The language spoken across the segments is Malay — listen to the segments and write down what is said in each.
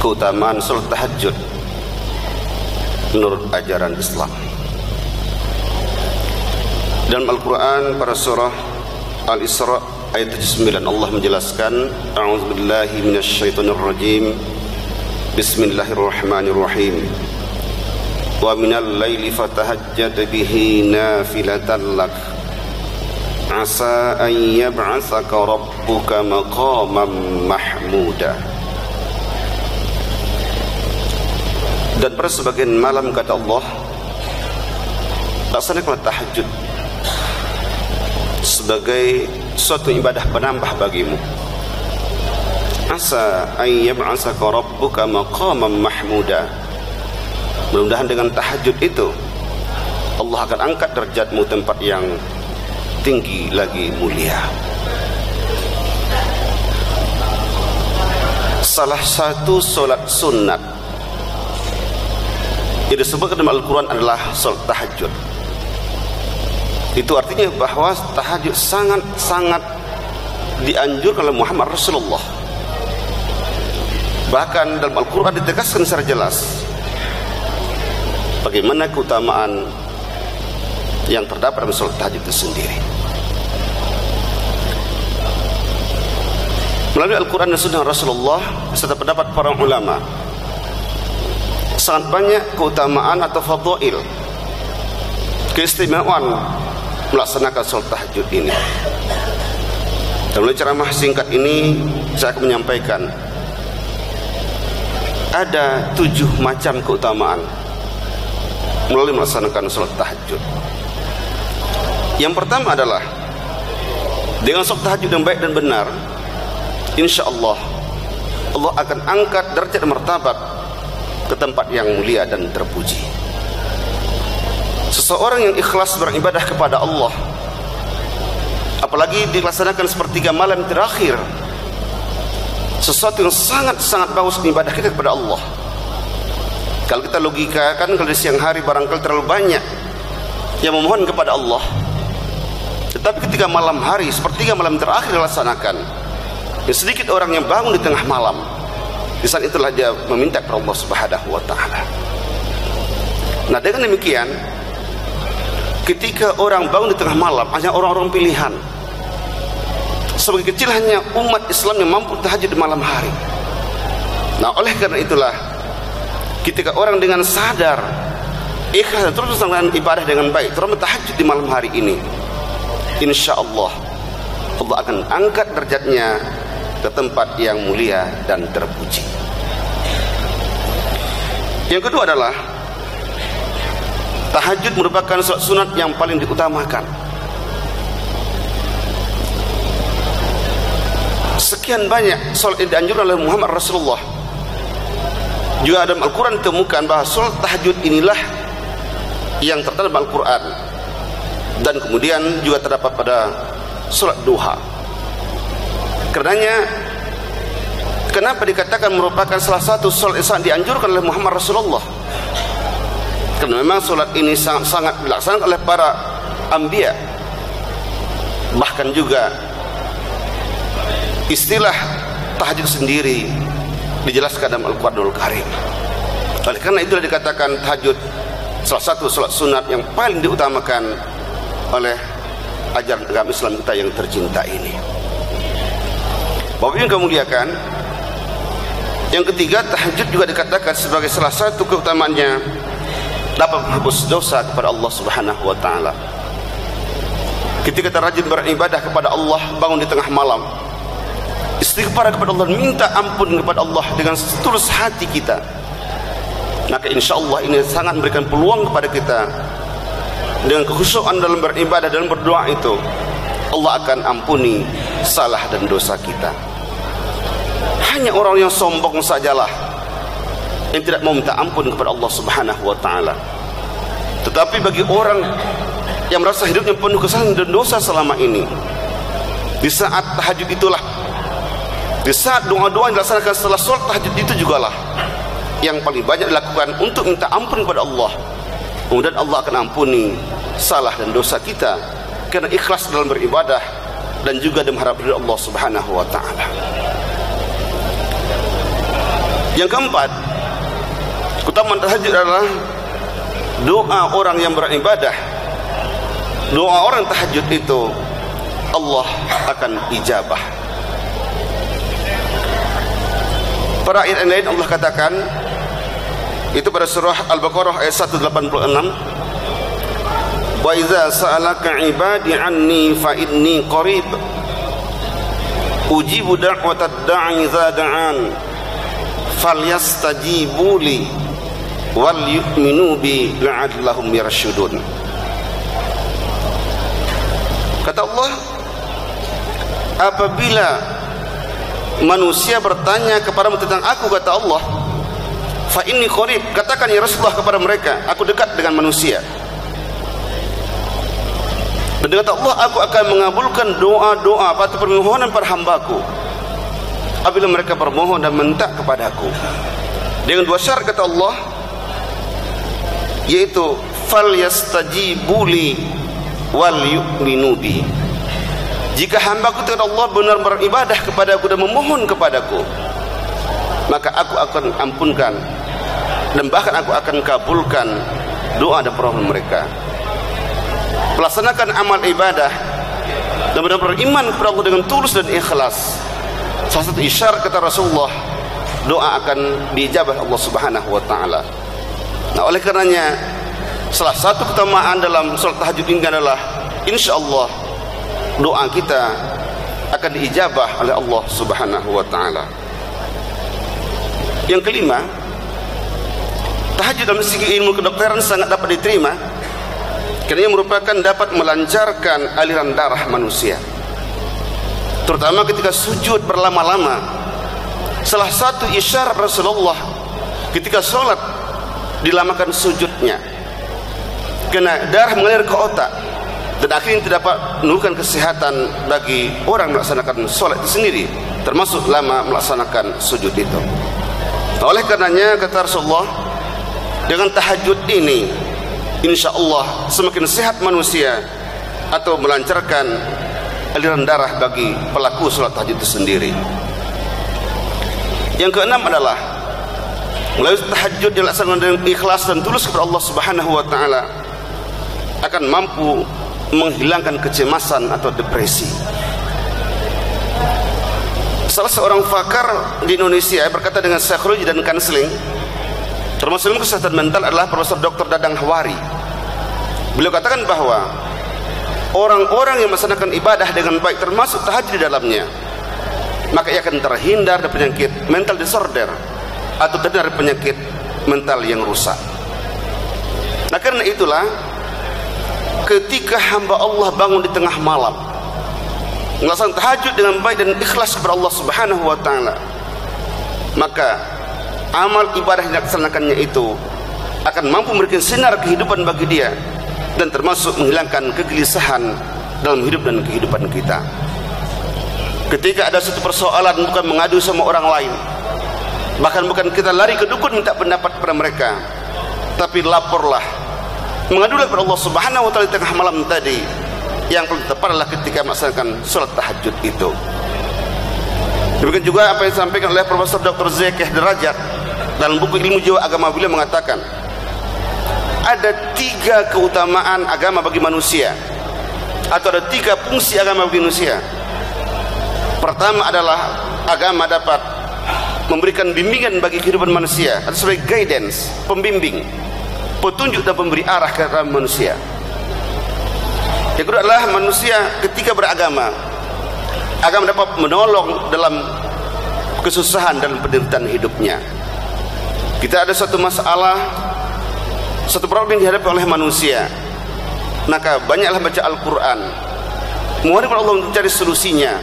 keutamaan salat tahajud menurut ajaran Islam. Dalam Al-Quran pada surah Al-Isra ayat 79 Allah menjelaskan, a'udzubillahi minasyaitonirrajim, bismillahirrahmanirrahim, wa minal laili fatahajjad bihi nafilatan lak asa an yab'atsaka rabbuka maqaman mahmuda. Dan pada sebagian malam kata Allah, laksanakanlah tahajud sebagai suatu ibadah penambah bagimu. Asa an yab'atsaka rabbuka maqaman mahmuda. Mudah-mudahan dengan tahajud itu Allah akan angkat derajatmu tempat yang tinggi lagi mulia. Salah satu solat sunat yang disebutkan dalam Al-Quran adalah solat tahajud. Itu artinya bahwa tahajud sangat-sangat dianjurkan oleh Muhammad Rasulullah. Bahkan dalam Al-Quran ditegaskan secara jelas bagaimana keutamaan yang terdapat dalam solat tahajud itu sendiri. Melalui Al-Quran dan Sunnah Rasulullah serta pendapat para ulama, sangat banyak keutamaan atau fadail, keistimewaan melaksanakan salat tahajud ini. Dalam ceramah singkat ini saya akan menyampaikan ada 7 macam keutamaan melalui melaksanakan salat tahajud. Yang pertama adalah dengan salat tahajud yang baik dan benar, insya Allah Allah akan angkat derajat dan martabat ke tempat yang mulia dan terpuji. Seseorang yang ikhlas beribadah kepada Allah, apalagi dilaksanakan sepertiga malam terakhir, sesuatu yang sangat-sangat bagus ibadah kita kepada Allah. Kalau kita logikakan, kalau di siang hari barangkali terlalu banyak yang memohon kepada Allah, tetapi ketika malam hari sepertiga malam terakhir dilaksanakan, sedikit orang yang bangun di tengah malam, di saat itulah dia meminta kepada Allah Subhanahu wa taala. Nah, dengan demikian ketika orang bangun di tengah malam hanya orang-orang pilihan. Sebagai kecil hanya umat Islam yang mampu tahajud di malam hari. Nah, oleh karena itulah ketika orang dengan sadar ikhlas terus melaksanakan ibadah dengan baik, terus tahajud di malam hari ini, insya Allah Allah akan angkat derajatnya ke tempat yang mulia dan terpuji. Yang kedua adalah tahajud merupakan salat sunat yang paling diutamakan. Sekian banyak salat yang dianjurkan oleh Muhammad Rasulullah. Juga dalam Al-Quran ditemukan bahwa salat tahajud inilah yang terdapat dalam Al-Quran, dan kemudian juga terdapat pada salat duha. Karenanya kenapa dikatakan merupakan salah satu salat yang sangat dianjurkan oleh Muhammad Rasulullah? Karena memang salat ini sangat-sangat dilaksanakan oleh para anbiya. Bahkan juga istilah tahajud sendiri dijelaskan dalam Al-Quranul Karim. Oleh karena itulah dikatakan tahajud salah satu salat sunat yang paling diutamakan oleh ajaran agama Islam kita yang tercinta ini. Bapak yang kami muliakan, yang ketiga, tahajud juga dikatakan sebagai salah satu keutamaannya dapat menghapus dosa kepada Allah Subhanahu wa taala. Ketika kita rajin beribadah kepada Allah, bangun di tengah malam, istighfar kepada Allah, minta ampun kepada Allah dengan setulus hati kita, maka insya Allah ini sangat memberikan peluang kepada kita. Dengan kekhusyukan dalam beribadah dan berdoa itu, Allah akan ampuni salah dan dosa kita. Hanya orang yang sombong sajalah yang tidak mau minta ampun kepada Allah Subhanahu wa taala. Tetapi bagi orang yang merasa hidupnya penuh kesalahan dan dosa selama ini, di saat tahajud itulah, di saat doa-doa yang dilaksanakan setelah sholat tahajud itu jugalah yang paling banyak dilakukan untuk minta ampun kepada Allah. Kemudian Allah akan ampuni salah dan dosa kita karena ikhlas dalam beribadah dan juga mengharap ridha Allah Subhanahu wa taala. Yang keempat, keutamaan tahajud adalah doa orang yang beribadah. Doa orang tahajud itu Allah akan ijabah. Pada ayat lain Allah katakan, itu pada surah Al-Baqarah ayat 186, wa idza sa'alaka ibadi anni fa inni qarib ujibu da'watad da'i idza da'an falyastajibu li wal yu'minu bi la'allahum yarshudun. Kata Allah, apabila manusia bertanya kepadamu tentang aku, kata Allah, fa inni qarib, katakan ya Rasulullah kepada mereka, aku dekat dengan manusia. Dan kata Allah, aku akan mengabulkan doa-doa atau permohonan para hambaku apabila mereka bermohon dan minta kepadaku, dengan dua syarat kata Allah, yaitu fal yastajibu li wal yu'minu bi. Jika hambaku kata Allah benar beribadah kepadaku dan memohon kepadaku, maka aku akan ampunkan dan bahkan aku akan kabulkan doa dan permohonan mereka. Melaksanakan amal ibadah dan benar beriman kepada Allah dengan tulus dan ikhlas, salah satu isyarat kata Rasulullah, doa akan diijabah Allah Subhanahu wa taala. Nah, oleh karenanya salah satu keutamaan dalam salat tahajud ini adalah insyaallah doa kita akan diijabah oleh Allah Subhanahu wa taala. Yang kelima, tahajud dalam segi ilmu kedokteran sangat dapat diterima karena merupakan dapat melancarkan aliran darah manusia, terutama ketika sujud berlama-lama. Salah satu isyarat Rasulullah ketika sholat dilamakan sujudnya, karena darah mengalir ke otak dan akhirnya tidak dapat menurunkan kesehatan bagi orang melaksanakan sholat itu sendiri, termasuk lama melaksanakan sujud itu. Oleh karenanya kata Rasulullah, dengan tahajud ini insyaallah semakin sehat manusia atau melancarkan aliran darah bagi pelaku sholat tahajud itu sendiri. Yang keenam adalah melalui tahajud yang dilaksanakan dengan ikhlas dan tulus kepada Allah Subhanahu wa taala akan mampu menghilangkan kecemasan atau depresi. Salah seorang pakar di Indonesia berkata dengan psikologi dan konseling, termasuk ilmu kesehatan mental, adalah Profesor Dr. Dadang Hawari. Beliau katakan bahwa orang-orang yang melaksanakan ibadah dengan baik, termasuk tahajud di dalamnya, maka ia akan terhindar dari penyakit mental disorder atau dari penyakit mental yang rusak. Nah, karena itulah ketika hamba Allah bangun di tengah malam melaksanakan tahajud dengan baik dan ikhlas kepada Allah Subhanahu wa taala, maka amal ibadah yang dilaksanakannya itu akan mampu memberikan sinar kehidupan bagi dia dan termasuk menghilangkan kegelisahan dalam hidup dan kehidupan kita. Ketika ada satu persoalan, bukan mengadu sama orang lain, bahkan bukan kita lari ke dukun minta pendapat kepada mereka, tapi laporlah, mengadulah kepada Allah Subhanahu wa taala di tengah malam tadi. Yang paling tepat adalah ketika melaksanakan sholat tahajud itu. Demikian juga apa yang disampaikan oleh Profesor Dr. Zakih Derajat dalam buku Ilmu Jiwa Agama. Beliau mengatakan ada 3 keutamaan agama bagi manusia, atau ada 3 fungsi agama bagi manusia. Pertama adalah agama dapat memberikan bimbingan bagi kehidupan manusia, atau sebagai guidance, pembimbing, petunjuk dan pemberi arah ke dalam manusia. Yang kedua adalah manusia ketika beragama, agama dapat menolong dalam kesusahan dan penderitaan hidupnya. Kita ada satu masalah, satu problem yang dihadapi oleh manusia, maka banyaklah baca Al-Quran, mohon kepada Allah untuk mencari solusinya,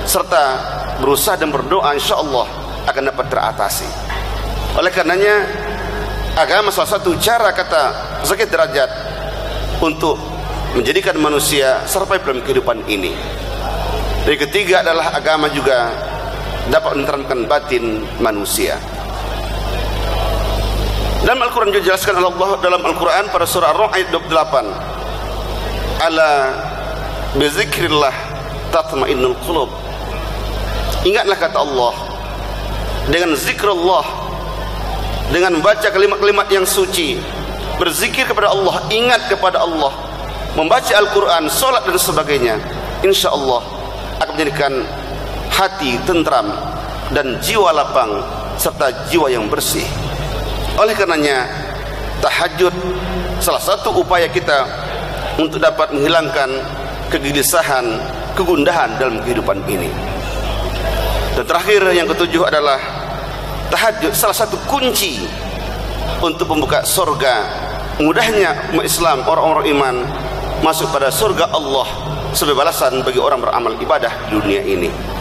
serta berusaha dan berdoa, insya Allah akan dapat teratasi. Oleh karenanya agama salah satu cara, kata Zakih Derajat, untuk menjadikan manusia survive dalam kehidupan ini. Dan ketiga adalah agama juga dapat menerangkan batin manusia. Dalam Al-Quran juga dijelaskan oleh Allah dalam Al-Quran pada surah Ar-Rum ayat 28, ala bizikrillah tatma'innul qulub. Ingatlah kata Allah, dengan zikrullah dengan membaca kalimat-kalimat yang suci, berzikir kepada Allah, ingat kepada Allah, membaca Al-Quran, solat dan sebagainya, insya Allah akan menjadikan hati tentram dan jiwa lapang serta jiwa yang bersih. Oleh karenanya tahajud salah satu upaya kita untuk dapat menghilangkan kegelisahan, kegundahan dalam kehidupan ini. Dan terakhir yang ketujuh adalah tahajud salah satu kunci untuk membuka surga. Mudahnya umat Islam, orang-orang iman masuk pada surga Allah sebagai balasan bagi orang beramal ibadah di dunia ini.